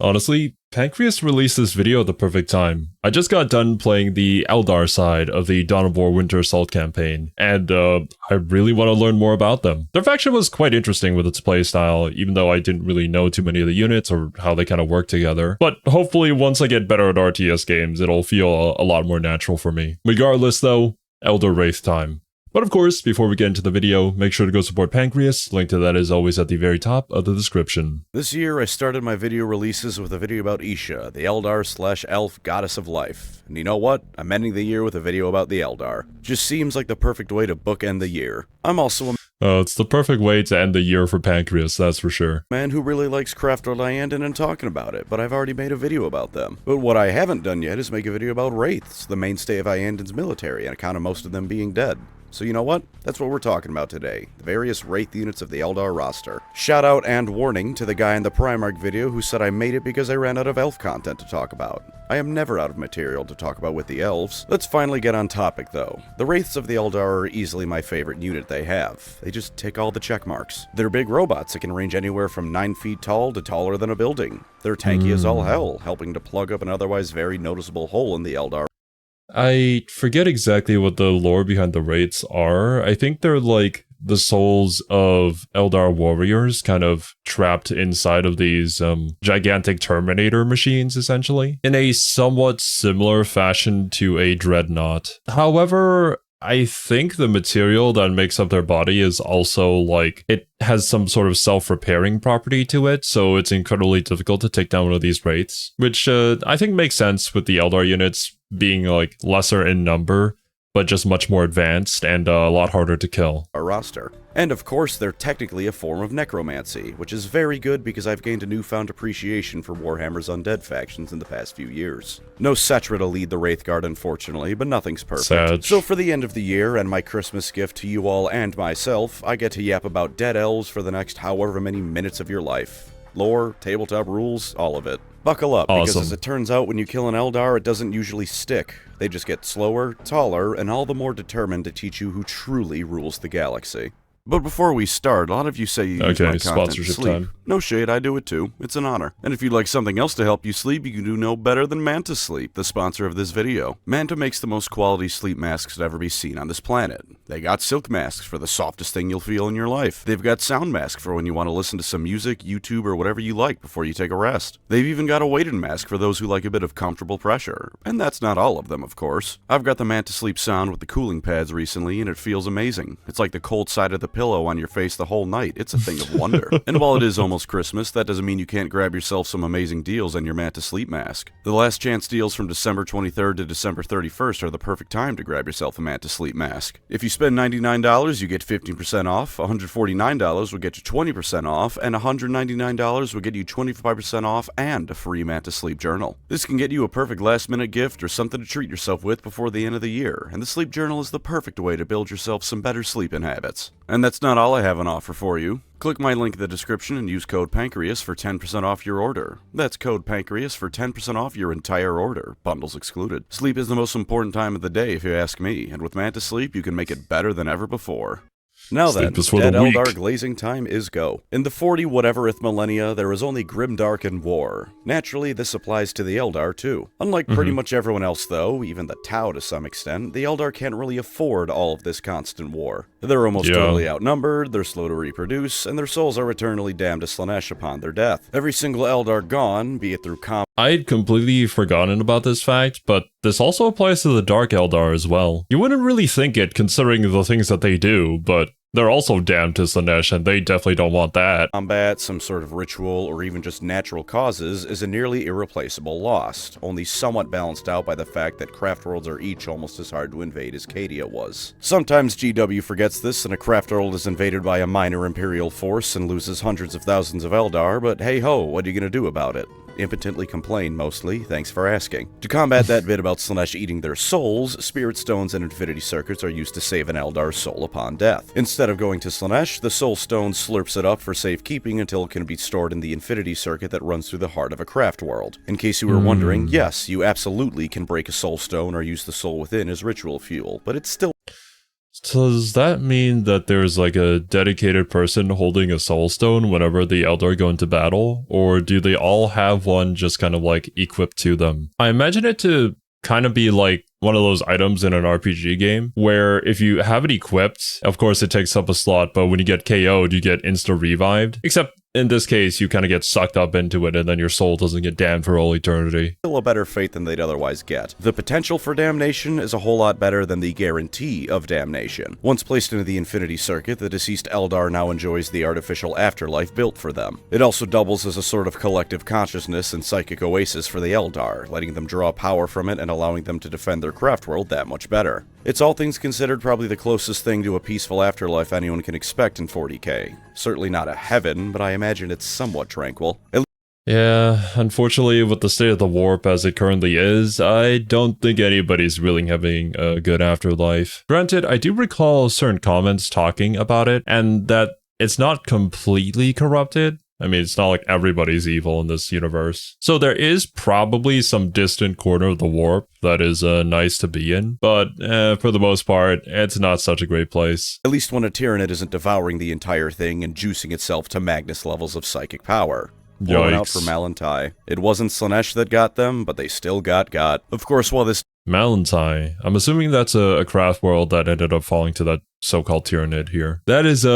Honestly, Pancreas released this video at the perfect time. I just got done playing the Eldar side of the Dawn of War Winter Assault campaign, and I really want to learn more about them. Their faction was quite interesting with its playstyle, even though I didn't really know too many of the units or how they kind of work together. But hopefully once I get better at RTS games, it'll feel a lot more natural for me. Regardless though, Eldar Wraiths time. But of course, before we get into the video, make sure to go support Pancreas. Link to that is always at the very top of the description. This year, I started my video releases with a video about Isha, the Eldar/Elf goddess of life. And you know what? I'm ending the year with a video about the Eldar. Just seems like the perfect way to bookend the year. I'm also a It's the perfect way to end the year for Pancreas, that's for sure. man who really likes Craft World Iyanden and talking about it, but I've already made a video about them. But what I haven't done yet is make a video about Wraiths, the mainstay of Iyanden's military, on account of most of them being dead. So you know what? That's what we're talking about today. The various Wraith units of the Eldar roster. Shout out and warning to the guy in the Primarch video who said I made it because I ran out of elf content to talk about. I am never out of material to talk about with the elves. Let's finally get on topic though. The Wraiths of the Eldar are easily my favorite unit they have. They just tick all the check marks. They're big robots that can range anywhere from 9 feet tall to taller than a building. They're tanky as all hell, helping to plug up an otherwise very noticeable hole in the Eldar. I forget exactly what the lore behind the Wraiths are. I think they're like the souls of Eldar warriors kind of trapped inside of these gigantic Terminator machines, essentially, in a somewhat similar fashion to a dreadnought. However, I think the material that makes up their body is also like, it has some sort of self-repairing property to it, so it's incredibly difficult to take down one of these Wraiths, which I think makes sense with the Eldar units being like lesser in number, but just much more advanced and a lot harder to kill. Our roster. And of course, they're technically a form of necromancy, which is very good because I've gained a newfound appreciation for Warhammer's undead factions in the past few years. No Setra to lead the Wraith Guard, unfortunately, but nothing's perfect. Sad. So for the end of the year and my Christmas gift to you all and myself, I get to yap about dead elves for the next however many minutes of your life. Lore, tabletop rules, all of it. Buckle up, because as it turns out when you kill an Eldar, it doesn't usually stick. They just get slower, taller, and all the more determined to teach you who truly rules the galaxy. But before we start, a lot of you say you use my content to sleep. Time. No shade, I do it too. It's an honor. And if you'd like something else to help you sleep, you can do no better than Manta Sleep, the sponsor of this video. Manta makes the most quality sleep masks to ever be seen on this planet. They got silk masks for the softest thing you'll feel in your life. They've got sound masks for when you want to listen to some music, YouTube, or whatever you like before you take a rest. They've even got a weighted mask for those who like a bit of comfortable pressure. And that's not all of them, of course. I've got the Manta Sleep Sound with the cooling pads recently, and it feels amazing. It's like the cold side of the pillow on your face the whole night. It's a thing of wonder. And while it is almost Christmas, that doesn't mean you can't grab yourself some amazing deals on your Manta Sleep mask. The last chance deals from December 23rd to December 31st are the perfect time to grab yourself a Manta Sleep mask. If you spend $99, you get 15% off, $149 will get you 20% off, and $199 will get you 25% off and a free Manta Sleep journal. This can get you a perfect last-minute gift or something to treat yourself with before the end of the year, and the sleep journal is the perfect way to build yourself some better sleeping habits. And that's not all I have on offer for you. Click my link in the description and use code Pancreas for 10% off your order. That's code Pancreas for 10% off your entire order, bundles excluded. Sleep is the most important time of the day if you ask me, and with Manta Sleep you can make it better than ever before. Now then, dead Eldar glazing time is go. In the 40-whateverth millennia, there is only grimdark and war. Naturally, this applies to the Eldar too. Unlike pretty much everyone else though, even the Tau to some extent, the Eldar can't really afford all of this constant war. They're almost totally outnumbered, they're slow to reproduce, and their souls are eternally damned to Slaanesh upon their death. Every single Eldar gone, be it through I'd completely forgotten about this fact, but this also applies to the Dark Eldar as well. You wouldn't really think it considering the things that they do, but they're also damned to Slaanesh, and they definitely don't want that. Combat, some sort of ritual, or even just natural causes is a nearly irreplaceable loss, only somewhat balanced out by the fact that craft worlds are each almost as hard to invade as Cadia was. Sometimes GW forgets this and a craft world is invaded by a minor Imperial force and loses hundreds of thousands of Eldar, but hey ho, what are you gonna do about it? Impotently complain, mostly, thanks for asking. To combat that bit about Slaanesh eating their souls, Spirit Stones and Infinity Circuits are used to save an Eldar's soul upon death. Instead of going to Slaanesh, the Soul Stone slurps it up for safekeeping until it can be stored in the Infinity Circuit that runs through the heart of a craft world. In case you were wondering, yes, you absolutely can break a Soul Stone or use the soul within as ritual fuel, but it's still Does that mean that there's like a dedicated person holding a soul stone whenever the Eldar go into battle? Or do they all have one just kind of like equipped to them? I imagine it to kind of be like one of those items in an RPG game where if you have it equipped, of course it takes up a slot, but when you get KO'd, you get insta-revived. Except in this case, you kind of get sucked up into it and then your soul doesn't get damned for all eternity. Still a better fate than they'd otherwise get. The potential for damnation is a whole lot better than the guarantee of damnation. Once placed into the Infinity Circuit, the deceased Eldar now enjoys the artificial afterlife built for them. It also doubles as a sort of collective consciousness and psychic oasis for the Eldar, letting them draw power from it and allowing them to defend their craft world that much better. It's all things considered probably the closest thing to a peaceful afterlife anyone can expect in 40k. Certainly not a heaven, but I imagine it's somewhat tranquil. Yeah, unfortunately with the state of the warp as it currently is, I don't think anybody's really having a good afterlife. Granted, I do recall certain comments talking about it, and that it's not completely corrupted. I mean, it's not like everybody's evil in this universe. So there is probably some distant corner of the warp that is nice to be in, but for the most part, it's not such a great place. At least when a Tyranid isn't devouring the entire thing and juicing itself to Magnus levels of psychic power. Blowing out for Malantai. It wasn't Slaanesh that got them, but they still got. Of course, while this Malantai, I'm assuming that's a craft world that ended up falling to that so-called Tyranid here. That is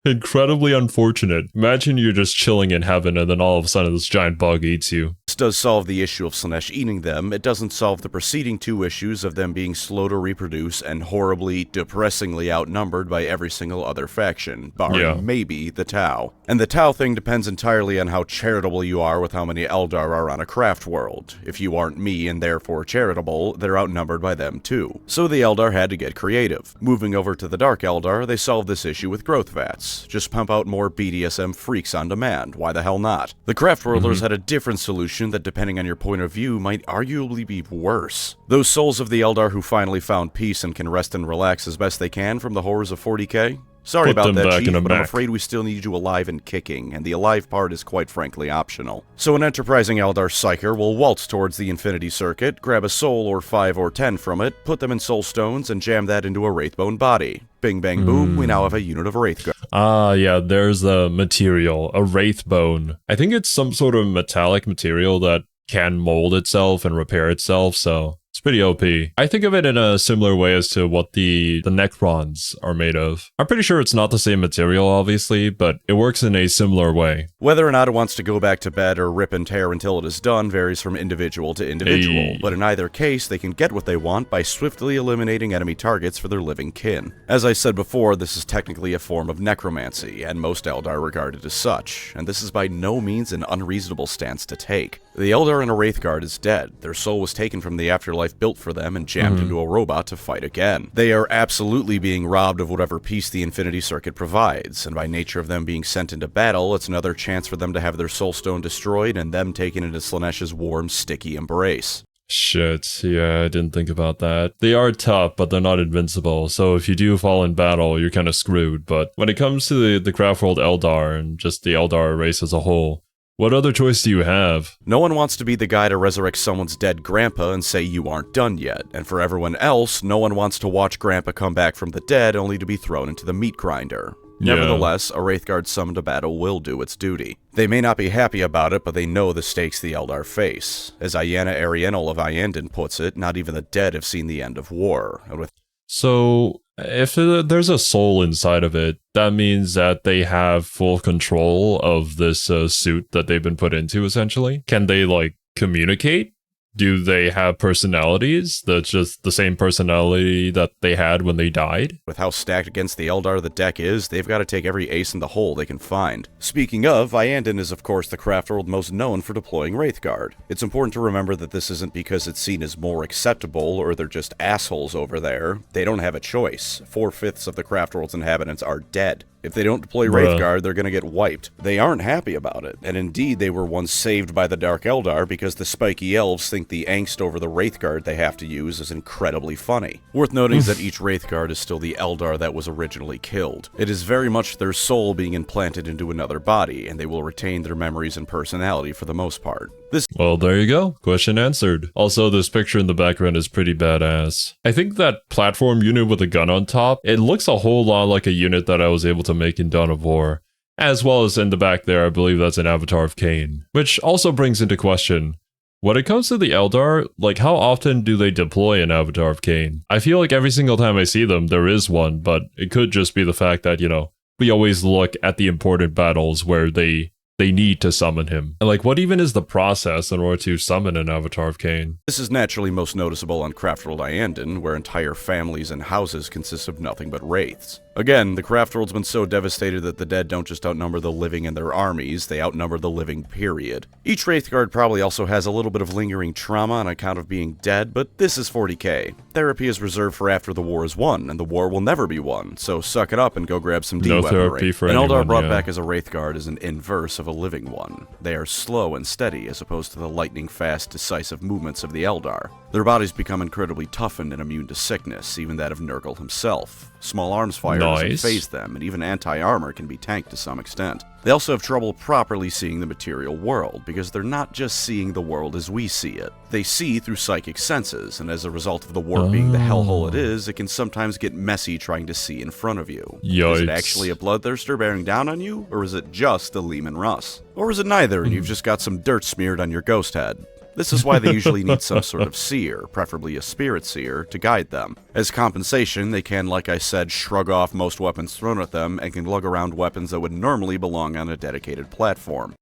incredibly unfortunate. Imagine you're just chilling in heaven and then all of a sudden this giant bug eats you. This does solve the issue of Slaanesh eating them. It doesn't solve the preceding two issues of them being slow to reproduce and horribly, depressingly outnumbered by every single other faction, barring maybe the Tau. And the Tau thing depends entirely on how charitable you are with how many Eldar are on a craft world. If you aren't me and therefore charitable, they're outnumbered by them too. So the Eldar had to get creative. Moving over to the Dark Eldar, they solved this issue with growth vats. Just pump out more BDSM freaks on demand, why the hell not? The craft worlders had a different solution that, depending on your point of view, might arguably be worse. Those souls of the Eldar who finally found peace and can rest and relax as best they can from the horrors of 40k? Sorry about that, Chief, but I'm afraid we still need you alive and kicking, and the alive part is quite frankly optional. So an enterprising Eldar Psyker will waltz towards the Infinity Circuit, grab a soul or 5 or 10 from it, put them in soul stones, and jam that into a Wraithbone body. Bing bang boom, we now have a unit of Wraithguard. Ah, yeah, there's the material, a Wraithbone. I think it's some sort of metallic material that can mold itself and repair itself, so it's pretty OP. I think of it in a similar way as to what the Necrons are made of. I'm pretty sure it's not the same material, obviously, but it works in a similar way. Whether or not it wants to go back to bed or rip and tear until it is done varies from individual to individual, but in either case, they can get what they want by swiftly eliminating enemy targets for their living kin. As I said before, this is technically a form of necromancy, and most Eldar regard it as such, and this is by no means an unreasonable stance to take. The Eldar in a Wraithguard is dead. Their soul was taken from the afterlife built for them and jammed into a robot to fight again. They are absolutely being robbed of whatever peace the Infinity Circuit provides, and by nature of them being sent into battle, it's another chance for them to have their soul stone destroyed and them taken into Slaanesh's warm, sticky embrace. Shit, yeah, I didn't think about that. They are tough, but they're not invincible, so if you do fall in battle, you're kind of screwed. But when it comes to the craft world Eldar and just the Eldar race as a whole, what other choice do you have? No one wants to be the guy to resurrect someone's dead grandpa and say you aren't done yet, and for everyone else, no one wants to watch grandpa come back from the dead only to be thrown into the Meatgrinder. Nevertheless, a Wraithguard summoned to battle will do its duty. They may not be happy about it, but they know the stakes the Eldar face. As Ayanna Arienal of Ayandin puts it, not even the dead have seen the end of war. And with So, if there's a soul inside of it, that means that they have full control of this suit that they've been put into, essentially. Can they, like, communicate? Do they have personalities that's just the same personality that they had when they died? With how stacked against the Eldar the deck is, they've got to take every ace in the hole they can find. Speaking of, Ayandin is of course the craft world most known for deploying Wraithguard. It's important to remember that this isn't because it's seen as more acceptable or they're just assholes over there. They don't have a choice. 4/5 of the craft world's inhabitants are dead. If they don't deploy Wraithguard, they're gonna get wiped. They aren't happy about it, and indeed they were once saved by the Dark Eldar because the spiky elves think the angst over the Wraithguard they have to use is incredibly funny. Worth noting is that each Wraithguard is still the Eldar that was originally killed. It is very much their soul being implanted into another body, and they will retain their memories and personality for the most part. Well, there you go. Question answered. Also, this picture in the background is pretty badass. I think that platform unit with a gun on top, it looks a whole lot like a unit that I was able to make in Dawn of War. As well as in the back there, I believe that's an avatar of Cain. Which also brings into question, when it comes to the Eldar, like how often do they deploy an avatar of Cain? I feel like every single time I see them, there is one, but it could just be the fact that, you know, we always look at the important battles where they need to summon him. And like, what even is the process in order to summon an avatar of Cain? This is naturally most noticeable on Craftworld Iyanden, where entire families and houses consist of nothing but wraiths. Again, the Craftworld's been so devastated that the dead don't just outnumber the living and their armies, they outnumber the living, period. Each Wraithguard probably also has a little bit of lingering trauma on account of being dead, but this is 40k. Therapy is reserved for after the war is won, and the war will never be won, so suck it up and go grab some No D-weaponry. therapy for An anyone, Eldar brought yeah. back as a Wraithguard is an inverse of a living one. They are slow and steady as opposed to the lightning-fast, decisive movements of the Eldar. Their bodies become incredibly toughened and immune to sickness, even that of Nurgle himself. Small arms fire doesn't phase them, and even anti-armor can be tanked to some extent. They also have trouble properly seeing the material world, because they're not just seeing the world as we see it. They see through psychic senses, and as a result of the warp being the hellhole it is, it can sometimes get messy trying to see in front of you. Yikes. Is it actually a bloodthirster bearing down on you, or is it just a Leman Russ? Or is it neither, and you've just got some dirt smeared on your ghost head? This is why they usually need some sort of seer, preferably a spirit seer, to guide them. As compensation, they can, like I said, shrug off most weapons thrown at them and can lug around weapons that would normally belong on a dedicated platform.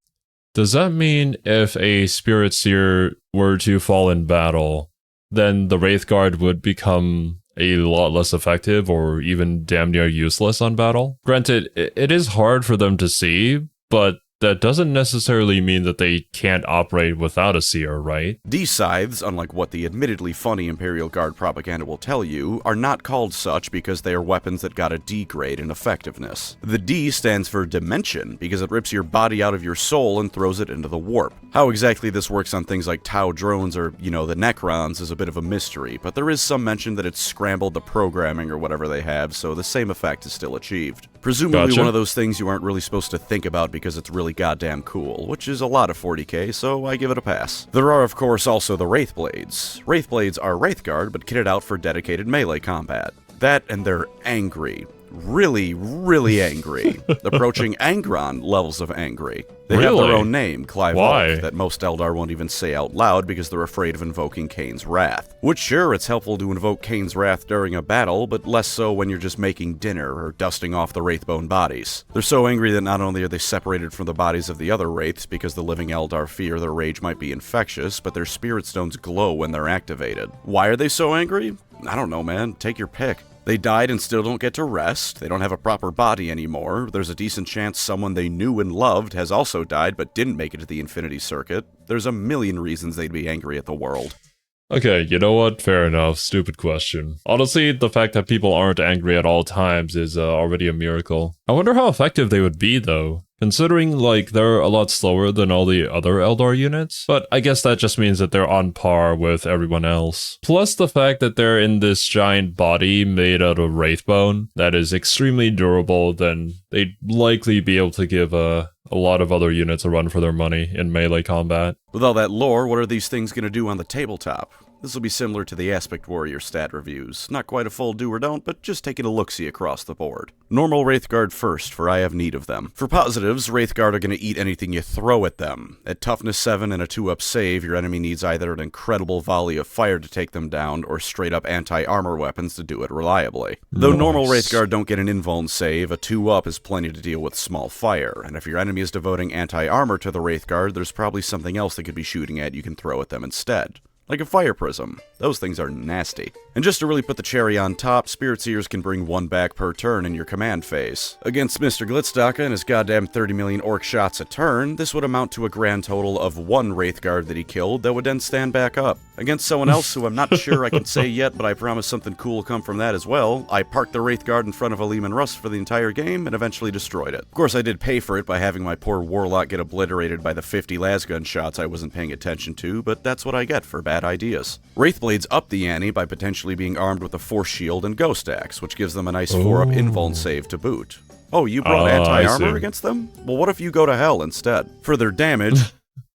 Does that mean if a spirit seer were to fall in battle, then the Wraithguard would become a lot less effective or even damn near useless on battle? Granted, it is hard for them to see, but that doesn't necessarily mean that they can't operate without a seer, right? D-scythes, unlike what the admittedly funny Imperial Guard propaganda will tell you, are not called such because they are weapons that got a D grade in effectiveness. The D stands for dimension because it rips your body out of your soul and throws it into the warp. How exactly this works on things like Tau drones or, you know, the Necrons is a bit of a mystery, but there is some mention that it's scrambled the programming or whatever they have, so the same effect is still achieved. Presumably one of those things you aren't really supposed to think about because it's really goddamn cool, which is a lot of 40k, so I give it a pass. There are, of course, also the Wraithblades. Wraithblades are Wraithguard, but kitted out for dedicated melee combat. That and they're angry. Really, really angry. Approaching Angron levels of angry. They have their own name, Clive Oak, that most Eldar won't even say out loud because they're afraid of invoking Cain's wrath. Which, sure, it's helpful to invoke Cain's wrath during a battle, but less so when you're just making dinner or dusting off the Wraithbone bodies. They're so angry that not only are they separated from the bodies of the other Wraiths because the living Eldar fear their rage might be infectious, but their spirit stones glow when they're activated. Why are they so angry? I don't know, man. Take your pick. They died and still don't get to rest, they don't have a proper body anymore, there's a decent chance someone they knew and loved has also died but didn't make it to the Infinity Circuit. There's a million reasons they'd be angry at the world. Okay, you know what? Fair enough. Stupid question. Honestly, the fact that people aren't angry at all times is already a miracle. I wonder how effective they would be, though. Considering, like, they're a lot slower than all the other Eldar units. But I guess that just means that they're on par with everyone else. Plus the fact that they're in this giant body made out of wraithbone that is extremely durable, then they'd likely be able to give a lot of other units a run for their money in melee combat. With all that lore, what are these things going to do on the tabletop? This will be similar to the Aspect Warrior stat reviews. Not quite a full do or don't, but just taking a look-see across the board. Normal Wraithguard first, for I have need of them. For positives, Wraithguard are going to eat anything you throw at them. At toughness 7 and a 2-up save, your enemy needs either an incredible volley of fire to take them down, or straight-up anti-armor weapons to do it reliably. Though normal Wraithguard don't get an invuln save, a 2-up is plenty to deal with small fire, and if your enemy is devoting anti-armor to the Wraithguard, there's probably something else they could be shooting at you can throw at them instead. Like a fire prism. Those things are nasty. And just to really put the cherry on top, Spirit Seers can bring 1 back per turn in your command phase. Against Mr. Glitzdaka and his goddamn 30 million orc shots a turn, this would amount to a grand total of 1 Wraithguard that he killed that would then stand back up. Against someone else who I'm not sure I can say yet, but I promise something cool will come from that as well, I parked the Wraithguard in front of a Leman Russ for the entire game and eventually destroyed it. Of course, I did pay for it by having my poor Warlock get obliterated by the 50 lasgun shots I wasn't paying attention to, but that's what I get for bad ideas. Wraithblades up the ante by potentially being armed with a Force Shield and Ghost Axe, which gives them a nice 4-up invuln save to boot. Oh, you brought anti-armor against them? Well, what if you go to hell instead? For their damage...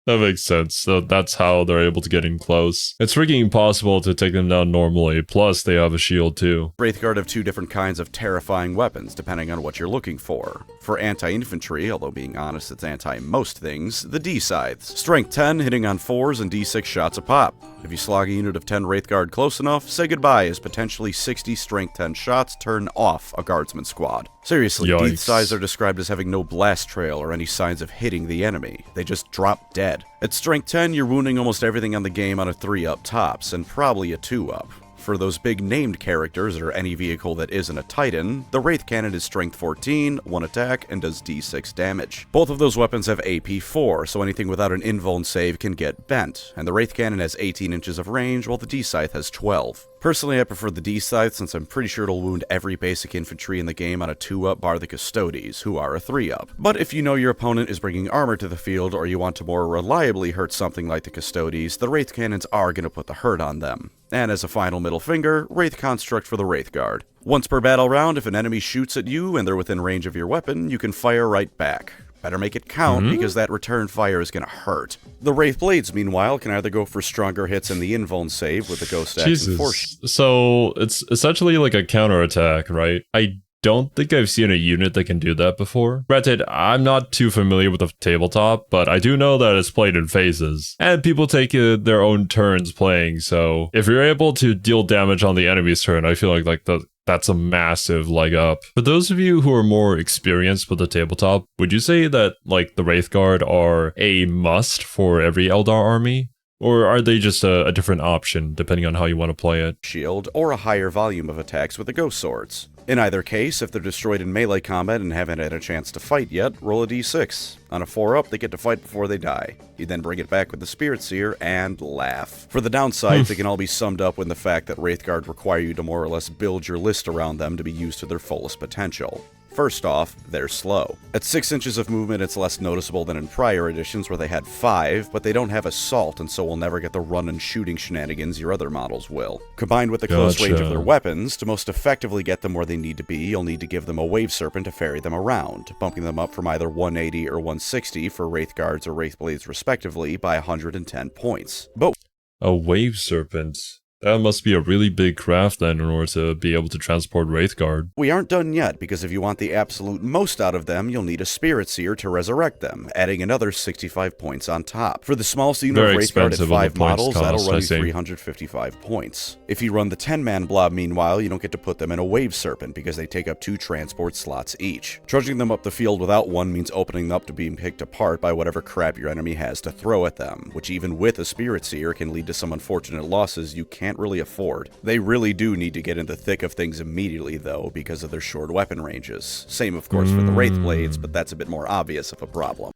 That makes sense. So that's how they're able to get in close. It's freaking impossible to take them down normally, plus they have a shield too. Wraithguard have two different kinds of terrifying weapons, depending on what you're looking for. For anti-infantry, although being honest it's anti-most things, the D-Scythes. Strength 10, hitting on 4s and D6 shots a pop. If you slog a unit of 10 Wraithguard close enough, say goodbye as potentially 60 strength 10 shots turn off a guardsman squad. Seriously, D-Scythes are described as having no blast trail or any signs of hitting the enemy. They just drop dead. At strength 10, you're wounding almost everything on the game on a 3-up tops, and probably a 2-up. For those big named characters or any vehicle that isn't a Titan, the Wraith Cannon is strength 14, 1 attack, and does d6 damage. Both of those weapons have AP 4, so anything without an invuln save can get bent, and the Wraith Cannon has 18 inches of range while the D-Scythe has 12. Personally, I prefer the D-Scythe since I'm pretty sure it'll wound every basic infantry in the game on a 2-up bar the Custodes, who are a 3-up. But if you know your opponent is bringing armor to the field or you want to more reliably hurt something like the Custodes, the Wraith Cannons are going to put the hurt on them. And as a final middle finger, Wraith Construct for the Wraithguard. Once per battle round, if an enemy shoots at you and they're within range of your weapon, you can fire right back. Better make it count, because that return fire is going to hurt. The Wraith Blades, meanwhile, can either go for stronger hits in the invuln save with the Ghost Action Force. So it's essentially like a counterattack, right? I don't think I've seen a unit that can do that before. Granted, I'm not too familiar with the tabletop, but I do know that it's played in phases. And people take their own turns playing, so if you're able to deal damage on the enemy's turn, I feel like that's a massive leg up. For those of you who are more experienced with the tabletop, would you say that like the Wraithguard are a must for every Eldar army? Or are they just a different option depending on how you want to play it? Shield, or a higher volume of attacks with the Ghost Swords. In either case, if they're destroyed in melee combat and haven't had a chance to fight yet, roll a d6. On a 4-up, they get to fight before they die. You then bring it back with the Spirit Seer and laugh. For the downsides, they can all be summed up in the fact that Wraithguard require you to more or less build your list around them to be used to their fullest potential. First off, they're slow. At 6 inches of movement, it's less noticeable than in prior editions where they had 5, but they don't have assault and so will never get the run and shooting shenanigans your other models will. Combined with the close range of their weapons, to most effectively get them where they need to be, you'll need to give them a Wave Serpent to ferry them around, bumping them up from either 180 or 160 for Wraithguards or Wraithblades respectively by 110 points. But a Wave Serpent? That must be a really big craft then in order to be able to transport Wraithguard. We aren't done yet, because if you want the absolute most out of them, you'll need a Spirit Seer to resurrect them, adding another 65 points on top. For the smallest unit of Wraithguard at 5 models, that'll run you 355 points. If you run the 10-man blob, meanwhile, you don't get to put them in a Wave Serpent, because they take up 2 transport slots each. Trudging them up the field without one means opening them up to being picked apart by whatever crap your enemy has to throw at them, which even with a Spirit Seer can lead to some unfortunate losses you can't really afford. They really do need to get in the thick of things immediately, though, because of their short weapon ranges. Same, of course, for the Wraith Blades, but that's a bit more obvious of a problem.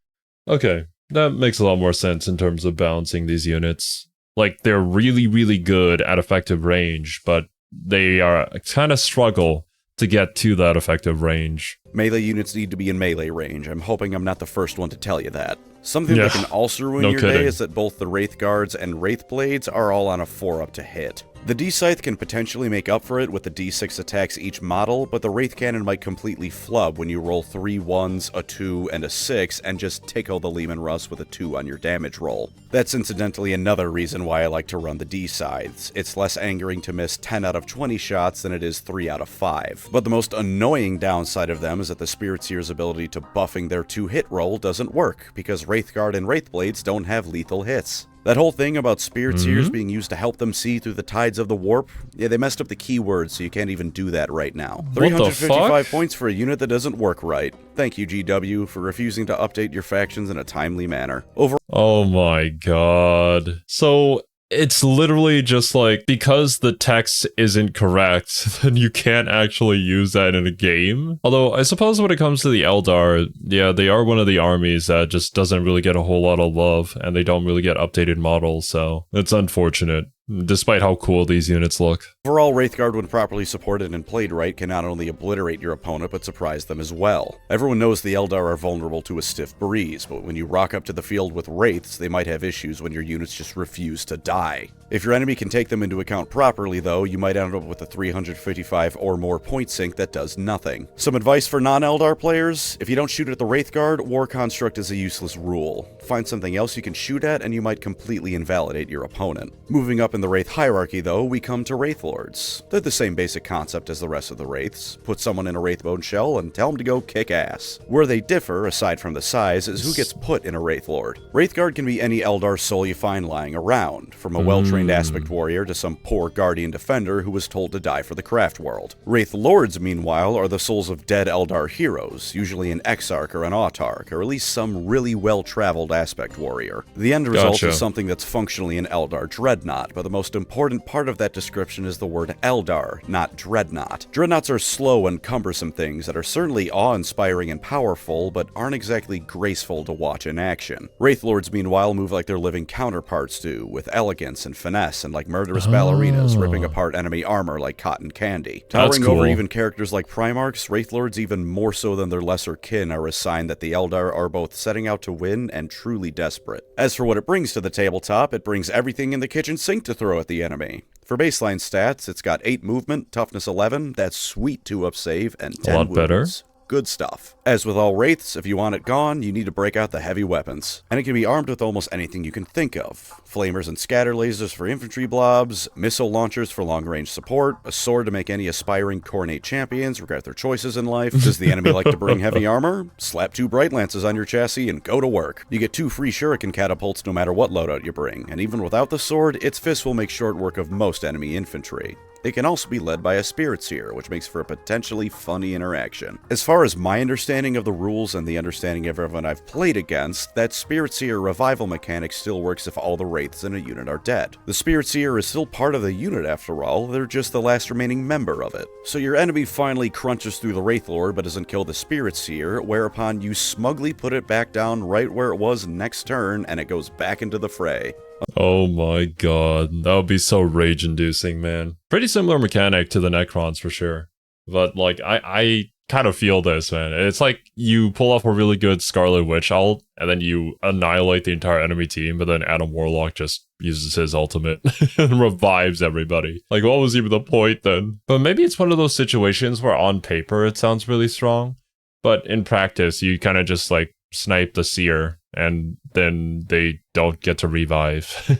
Okay, that makes a lot more sense in terms of balancing these units. Like, they're really, really good at effective range, but they are kind of struggle to get to that effective range. Melee units need to be in melee range. I'm hoping I'm not the first one to tell you that. Something that can also ruin your day is that both the Wraithguards and Wraithblades are all on a 4-up to hit. The D-Scythe can potentially make up for it with the D6 attacks each model, but the Wraith Cannon might completely flub when you roll 3 1s, a 2, and a 6, and just tickle the Leman Russ with a 2 on your damage roll. That's incidentally another reason why I like to run the D-Scythes. It's less angering to miss 10 out of 20 shots than it is 3 out of 5. But the most annoying downside of them is that the Spirit Seer's ability to buffing their 2-hit roll doesn't work, because Wraithguard and Wraithblades don't have lethal hits. That whole thing about Spirit Seers being used to help them see through the tides of the warp, yeah, they messed up the keywords, so you can't even do that right now. 355 points for a unit that doesn't work right. Thank you, GW, for refusing to update your factions in a timely manner. Oh my god. So it's literally just like, because the text isn't correct, then you can't actually use that in a game. Although, I suppose when it comes to the Eldar, yeah, they are one of the armies that just doesn't really get a whole lot of love, and they don't really get updated models, so it's unfortunate. despite how cool these units look. Overall, Wraithguard, when properly supported and played right, can not only obliterate your opponent, but surprise them as well. Everyone knows the Eldar are vulnerable to a stiff breeze, but when you rock up to the field with Wraiths, they might have issues when your units just refuse to die. If your enemy can take them into account properly, though, you might end up with a 355 or more point sink that does nothing. Some advice for non-Eldar players: if you don't shoot at the Wraithguard, War Construct is a useless rule. Find something else you can shoot at, and you might completely invalidate your opponent. Moving up in the Wraith hierarchy, though, we come to Wraithlords. They're the same basic concept as the rest of the Wraiths. Put someone in a Wraithbone shell and tell them to go kick ass. Where they differ, aside from the size, is who gets put in a Wraithlord. Wraithguard can be any Eldar soul you find lying around, from a well-trained aspect warrior to some poor Guardian defender who was told to die for the craft world. Wraithlords, meanwhile, are the souls of dead Eldar heroes, usually an Exarch or an Autarch, or at least some really well-traveled aspect warrior. The end result is something that's functionally an Eldar Dreadnought, but the most important part of that description is the word Eldar, not Dreadnought. Dreadnoughts are slow and cumbersome things that are certainly awe-inspiring and powerful, but aren't exactly graceful to watch in action. Wraithlords, meanwhile, move like their living counterparts do, with elegance and finesse, and like murderous ballerinas, ripping apart enemy armor like cotton candy. Towering over even characters like Primarchs, Wraithlords, even more so than their lesser kin, are a sign that the Eldar are both setting out to win and truly desperate. As for what it brings to the tabletop, it brings everything in the kitchen sink to throw at the enemy. For baseline stats, it's got 8 movement, toughness 11, that's sweet 2-up save, and 10 wounds. Better. Good stuff. As with all Wraiths, if you want it gone, you need to break out the heavy weapons. And it can be armed with almost anything you can think of. Flamers and scatter lasers for infantry blobs, missile launchers for long-range support, a sword to make any aspiring Khornate champions regret their choices in life. Does the enemy like to bring heavy armor? Slap 2 Bright Lances on your chassis and go to work. You get 2 free shuriken catapults no matter what loadout you bring, and even without the sword, its fists will make short work of most enemy infantry. It can also be led by a Spirit Seer, which makes for a potentially funny interaction. As far as my understanding of the rules and the understanding of everyone I've played against, that Spirit Seer revival mechanic still works if all the Wraiths in a unit are dead. The Spirit Seer is still part of the unit after all, they're just the last remaining member of it. So your enemy finally crunches through the Wraithlord but doesn't kill the Spirit Seer, whereupon you smugly put it back down right where it was next turn and it goes back into the fray. Oh my god, that would be so rage-inducing, man. Pretty similar mechanic to the Necrons for sure. But like, I kind of feel this, man. It's like you pull off a really good Scarlet Witch ult, and then you annihilate the entire enemy team, but then Adam Warlock just uses his ultimate and revives everybody. Like, what was even the point then? But maybe it's one of those situations where on paper it sounds really strong, but in practice you kind of just like snipe the Seer, and then they don't get to revive.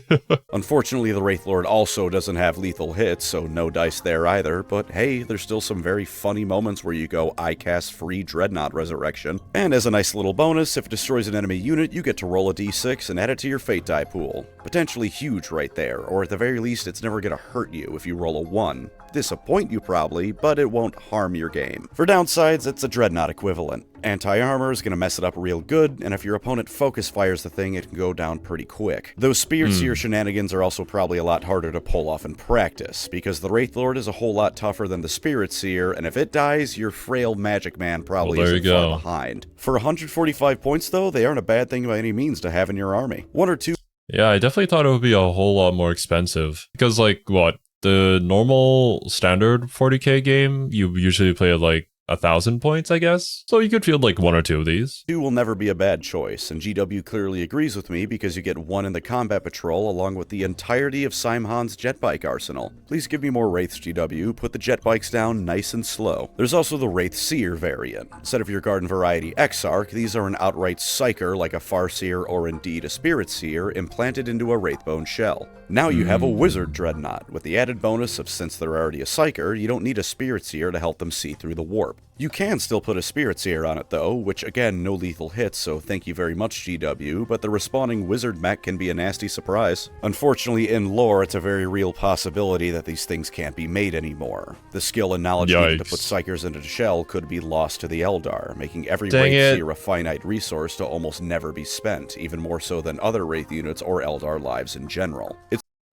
Unfortunately, the Wraithlord also doesn't have lethal hits, so no dice there either, but hey, there's still some very funny moments where you go I cast free Dreadnought Resurrection. And as a nice little bonus, if it destroys an enemy unit, you get to roll a d6 and add it to your fate die pool. Potentially huge right there, or at the very least, it's never gonna hurt you if you roll a 1. Disappoint you probably, but it won't harm your game. For downsides, it's a Dreadnought equivalent. Anti-armor is gonna mess it up real good, and if your opponent focus fires the thing, it can go down pretty quick. Those Spirit Seer shenanigans are also probably a lot harder to pull off in practice, because the Wraithlord is a whole lot tougher than the Spirit Seer, and if it dies, your frail Magic Man probably isn't far behind. For 145 points though, they aren't a bad thing by any means to have in your army. 1 or 2. Yeah, I definitely thought it would be a whole lot more expensive, because like, what? The normal standard 40k game, you usually play at like 1,000 points, I guess. So you could field like 1 or 2 of these. 2 will never be a bad choice, and GW clearly agrees with me because you get 1 in the combat patrol along with the entirety of Simhan's jet bike arsenal. Please give me more Wraiths, GW. Put the jet bikes down nice and slow. There's also the Wraith Seer variant. Instead of your Garden Variety Exarch, these are an outright Psyker like a Farseer or indeed a Spirit Seer implanted into a Wraithbone shell. Now you have a Wizard Dreadnought, with the added bonus of since they're already a Psyker, you don't need a Spirit Seer to help them see through the warp. You can still put a Spirit Seer on it though, which again, no lethal hits, so thank you very much GW, but the respawning Wizard mech can be a nasty surprise. Unfortunately, in lore, it's a very real possibility that these things can't be made anymore. The skill and knowledge needed to put Psykers into the shell could be lost to the Eldar, making every Wraith Seer a finite resource to almost never be spent, even more so than other Wraith units or Eldar lives in general.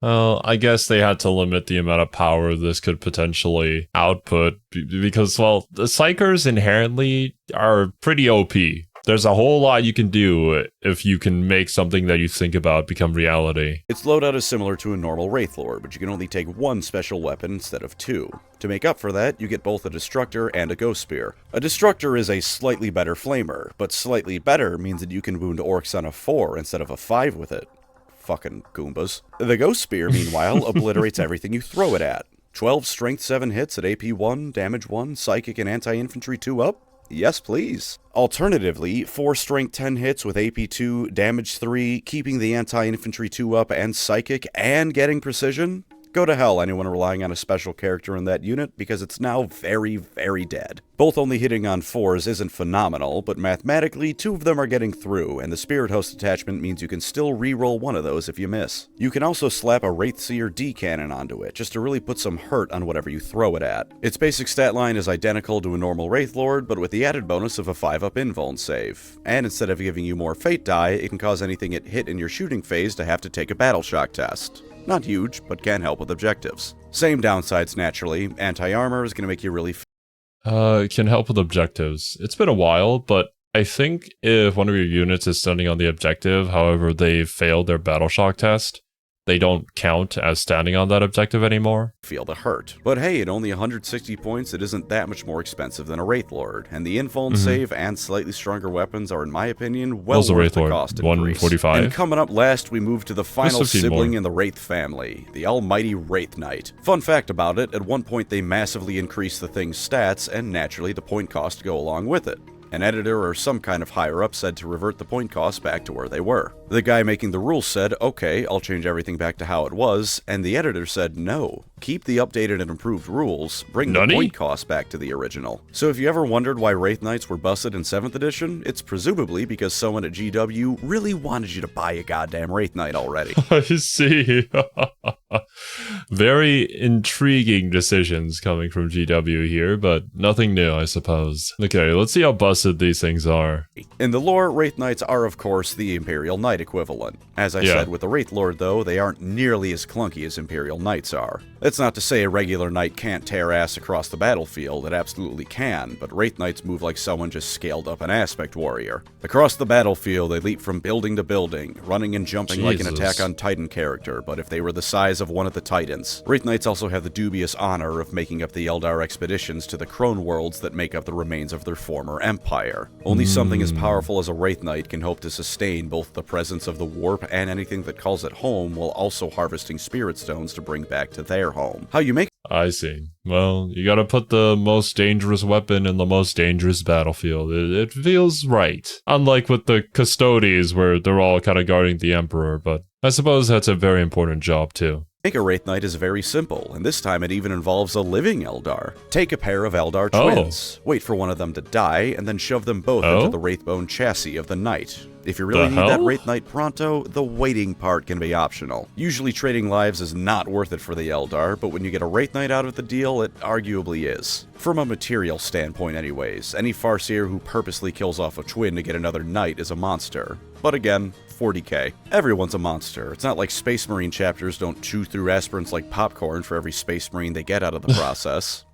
Well, I guess they had to limit the amount of power this could potentially output because, well, the Psykers inherently are pretty OP. There's a whole lot you can do if you can make something that you think about become reality. Its loadout is similar to a normal Wraith Lord, but you can only take one special weapon instead of two. To make up for that, you get both a Destructor and a Ghost Spear. A Destructor is a slightly better flamer, but slightly better means that you can wound orcs on a 4 instead of a 5 with it. Fucking Goombas. The Ghost Spear, meanwhile, obliterates everything you throw it at. 12 Strength 7 hits at AP 1, Damage 1, Psychic and Anti-Infantry 2 up? Yes, please. Alternatively, 4 Strength 10 hits with AP 2, Damage 3, keeping the Anti-Infantry 2 up and Psychic, and getting Precision? Go to hell, anyone relying on a special character in that unit, because it's now very, very dead. Both only hitting on 4s isn't phenomenal, but mathematically, 2 of them are getting through, and the Spirit Host attachment means you can still re-roll one of those if you miss. You can also slap a Wraithseer D-Cannon onto it, just to really put some hurt on whatever you throw it at. Its basic stat line is identical to a normal Wraith Lord, but with the added bonus of a 5-up invuln save. And instead of giving you more Fate die, it can cause anything it hit in your shooting phase to have to take a Battle Shock test. Not huge, but can help with objectives. Same downsides naturally, anti-armor is going to make you really It can help with objectives. It's been a while, but I think if one of your units is standing on the objective, however they failed their battle shock test, they don't count as standing on that objective anymore. Feel the hurt. But hey, at only 160 points, it isn't that much more expensive than a Wraith Lord, and the invuln save and slightly stronger weapons are, in my opinion, well worth the cost increase. 145. And coming up last, we move to the final sibling in the Wraith family, the almighty Wraith Knight. Fun fact about it, at one point they massively increased the thing's stats, and naturally the point cost to go along with it. An editor or some kind of higher-up said to revert the point costs back to where they were. The guy making the rules said, okay, I'll change everything back to how it was, and the editor said, no, keep the updated and improved rules, bring the point cost back to the original. So if you ever wondered why Wraith Knights were busted in 7th edition, it's presumably because someone at GW really wanted you to buy a goddamn Wraith Knight already. I see. Very intriguing decisions coming from GW here, but nothing new, I suppose. Okay, let's see how busted these things are. In the lore, Wraith Knights are, of course, the Imperial Knight equivalent. As I said with the Wraith Lord, though, they aren't nearly as clunky as Imperial Knights are. That's not to say a regular Knight can't tear ass across the battlefield, it absolutely can, but Wraith Knights move like someone just scaled up an Aspect Warrior. Across the battlefield, they leap from building to building, running and jumping like an Attack on Titan character, but if they were the size of one of the Titans. Wraith Knights also have the dubious honor of making up the Eldar expeditions to the Crone worlds that make up the remains of their former empire. Only something as powerful as a Wraith Knight can hope to sustain both the presence of the warp and anything that calls it home, while also harvesting spirit stones to bring back to their home. How you make I see. Well, you gotta put the most dangerous weapon in the most dangerous battlefield. It feels right. Unlike with the Custodes, where they're all kind of guarding the Emperor, but I suppose that's a very important job too. Make a Wraith Knight is very simple, and this time it even involves a living Eldar. Take a pair of Eldar twins, wait for one of them to die, and then shove them both into the Wraithbone chassis of the Knight. If you really need that Wraith Knight pronto, the waiting part can be optional. Usually trading lives is not worth it for the Eldar, but when you get a Wraith Knight out of the deal, it arguably is. From a material standpoint anyways, any Farseer who purposely kills off a twin to get another Knight is a monster. But again, 40k. Everyone's a monster. It's not like Space Marine chapters don't chew through aspirants like popcorn for every Space Marine they get out of the process.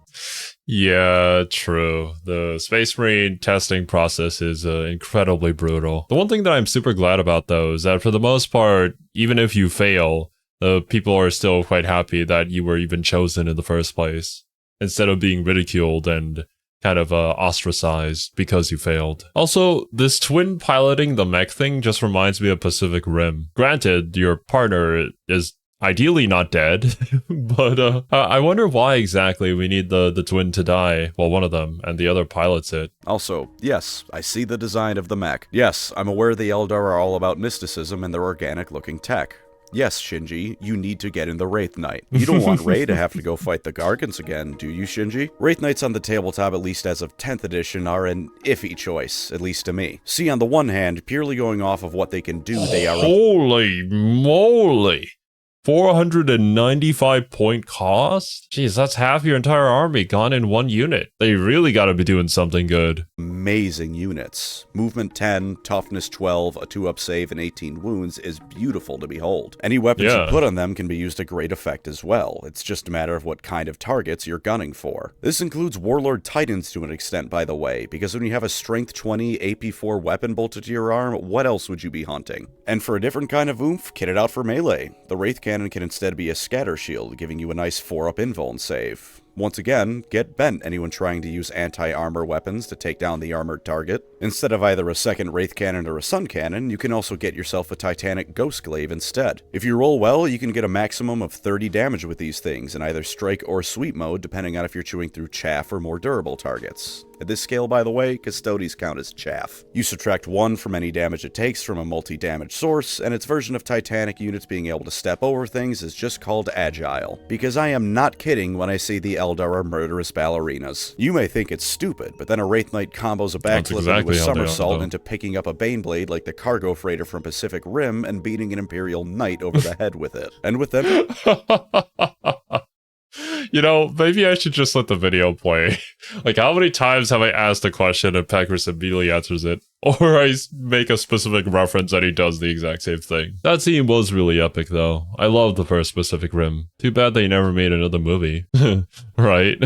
Yeah, true. The Space Marine testing process is incredibly brutal. The one thing that I'm super glad about, though, is that for the most part, even if you fail, the people are still quite happy that you were even chosen in the first place, instead of being ridiculed and kind of ostracized because you failed. Also, this twin piloting the mech thing just reminds me of Pacific Rim. Granted, your partner is ideally not dead, but I wonder why exactly we need the twin to die, well, one of them, and the other pilots it. Also, yes, I see the design of the mech. Yes, I'm aware the Eldar are all about mysticism and their organic-looking tech. Yes, Shinji, you need to get in the Wraith Knight. You don't want Rey to have to go fight the Gargants again, do you, Shinji? Wraith Knights on the tabletop, at least as of 10th edition, are an iffy choice, at least to me. See, on the one hand, purely going off of what they can do, they are— Holy moly! 495 point cost? Jeez, that's half your entire army gone in one unit. They really gotta be doing something good. Amazing units. Movement 10, toughness 12, a 2-up save, and 18 wounds is beautiful to behold. Any weapons you put on them can be used to great effect as well. It's just a matter of what kind of targets you're gunning for. This includes Warlord Titans to an extent, by the way, because when you have a Strength 20 AP4 weapon bolted to your arm, what else would you be hunting? And for a different kind of oomph, kit it out for melee. The Wraith Cannon can instead be a scatter shield, giving you a nice 4-up invuln save. Once again, get bent anyone trying to use anti-armor weapons to take down the armored target. Instead of either a second Wraith Cannon or a Sun Cannon, you can also get yourself a Titanic Ghost Glaive instead. If you roll well, you can get a maximum of 30 damage with these things in either Strike or Sweep mode, depending on if you're chewing through chaff or more durable targets. At this scale, by the way, Custodes count as chaff. You subtract 1 from any damage it takes from a multi-damage source, and its version of Titanic units being able to step over things is just called Agile. Because I am not kidding when I say the Eldar are murderous ballerinas. You may think it's stupid, but then a Wraith Knight combos a backflip into a somersault into picking up a Baneblade like the cargo freighter from Pacific Rim and beating an Imperial Knight over the head with it. And with that... You know, maybe I should just let the video play. Like, how many times have I asked a question and Pancreas immediately answers it? Or I make a specific reference and he does the exact same thing. That scene was really epic, though. I loved the first Pacific Rim. Too bad they never made another movie. Right?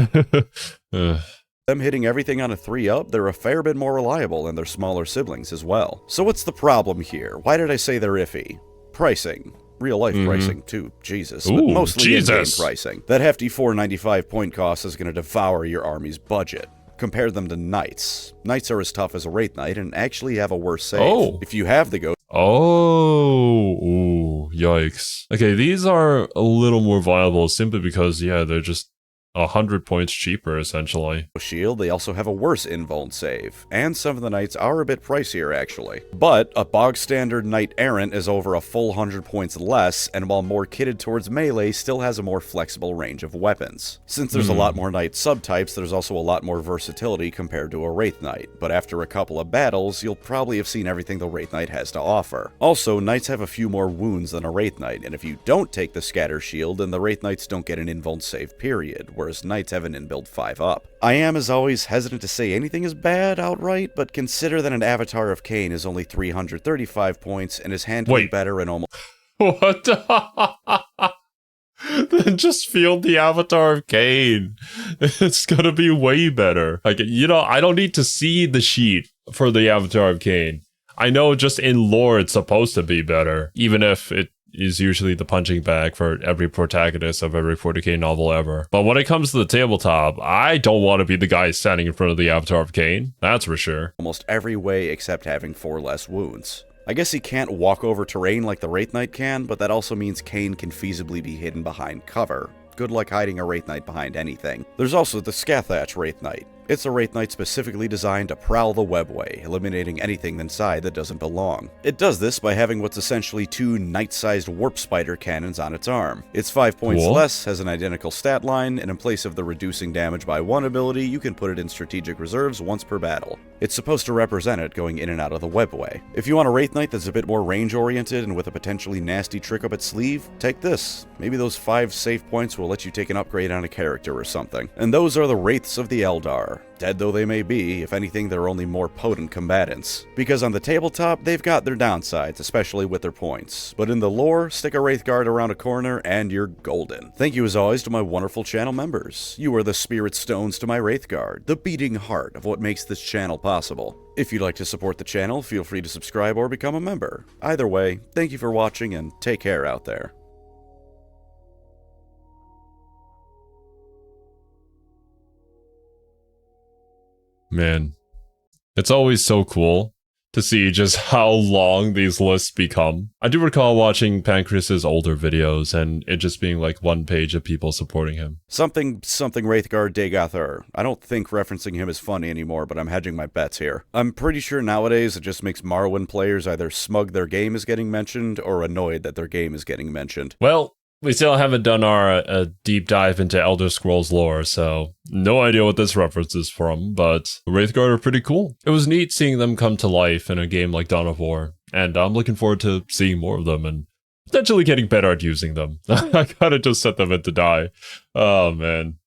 Them hitting everything on a 3-up, they're a fair bit more reliable than their smaller siblings as well. So what's the problem here? Why did I say they're iffy? Pricing. Real-life pricing, too. Jesus. Ooh, but mostly in-game Jesus. pricing. That hefty 495 point cost is going to devour your army's budget. Compare them to Knights. Knights are as tough as a Wraith Knight and actually have a worse save. Oh. If you have the Ghost... Oh. Ooh, yikes. Okay, these are a little more viable simply because, yeah, they're just 100 points cheaper, essentially. Shield, they also have a worse invuln save, and some of the knights are a bit pricier actually. But a bog standard knight errant is over a full 100 points less, and while more kitted towards melee, still has a more flexible range of weapons. Since there's a lot more knight subtypes, there's also a lot more versatility compared to a wraith knight, but after a couple of battles, you'll probably have seen everything the wraith knight has to offer. Also, knights have a few more wounds than a wraith knight, and if you don't take the scatter shield, then the wraith knights don't get an invuln save period, whereas knights have an inbuilt 5-up. I am, as always, hesitant to say anything is bad outright, but consider that an Avatar of Cain is only 335 points and is handling better in almost... What? Then just field the Avatar of Cain. It's gonna be way better. Like, you know, I don't need to see the sheet for the Avatar of Cain. I know just in lore it's supposed to be better, even if it is usually the punching bag for every protagonist of every 40k novel ever. But when it comes to the tabletop, I don't want to be the guy standing in front of the Avatar of Cain. That's for sure. Almost every way except having 4 less wounds. I guess he can't walk over terrain like the Wraith Knight can, but that also means Cain can feasibly be hidden behind cover. Good luck hiding a Wraith Knight behind anything. There's also the Scathach Wraith Knight. It's a Wraith Knight specifically designed to prowl the webway, eliminating anything inside that doesn't belong. It does this by having what's essentially 2 knight-sized warp spider cannons on its arm. It's 5 points less, has an identical stat line, and in place of the reducing damage by 1 ability, you can put it in strategic reserves once per battle. It's supposed to represent it going in and out of the webway. If you want a Wraith Knight that's a bit more range-oriented and with a potentially nasty trick up its sleeve, take this. Maybe those 5 save points will let you take an upgrade on a character or something. And those are the Wraiths of the Eldar. Dead though they may be, if anything, they're only more potent combatants. Because on the tabletop, they've got their downsides, especially with their points. But in the lore, stick a Wraith Guard around a corner and you're golden. Thank you as always to my wonderful channel members. You are the spirit stones to my Wraith Guard, the beating heart of what makes this channel possible. If you'd like to support the channel, feel free to subscribe or become a member. Either way, thank you for watching and take care out there. Man, it's always so cool to see just how long these lists become. I do recall watching Pancreas's older videos and it just being like 1 page of people supporting him. Something Wraithguard Dagothur. I don't think referencing him is funny anymore, but I'm hedging my bets here. I'm pretty sure nowadays it just makes Morrowind players either smug their game is getting mentioned or annoyed that their game is getting mentioned. Well, we still haven't done our deep dive into Elder Scrolls lore, so no idea what this reference is from, but the Wraithguard are pretty cool. It was neat seeing them come to life in a game like Dawn of War, and I'm looking forward to seeing more of them and potentially getting better at using them. I gotta just set them in to die. Oh man.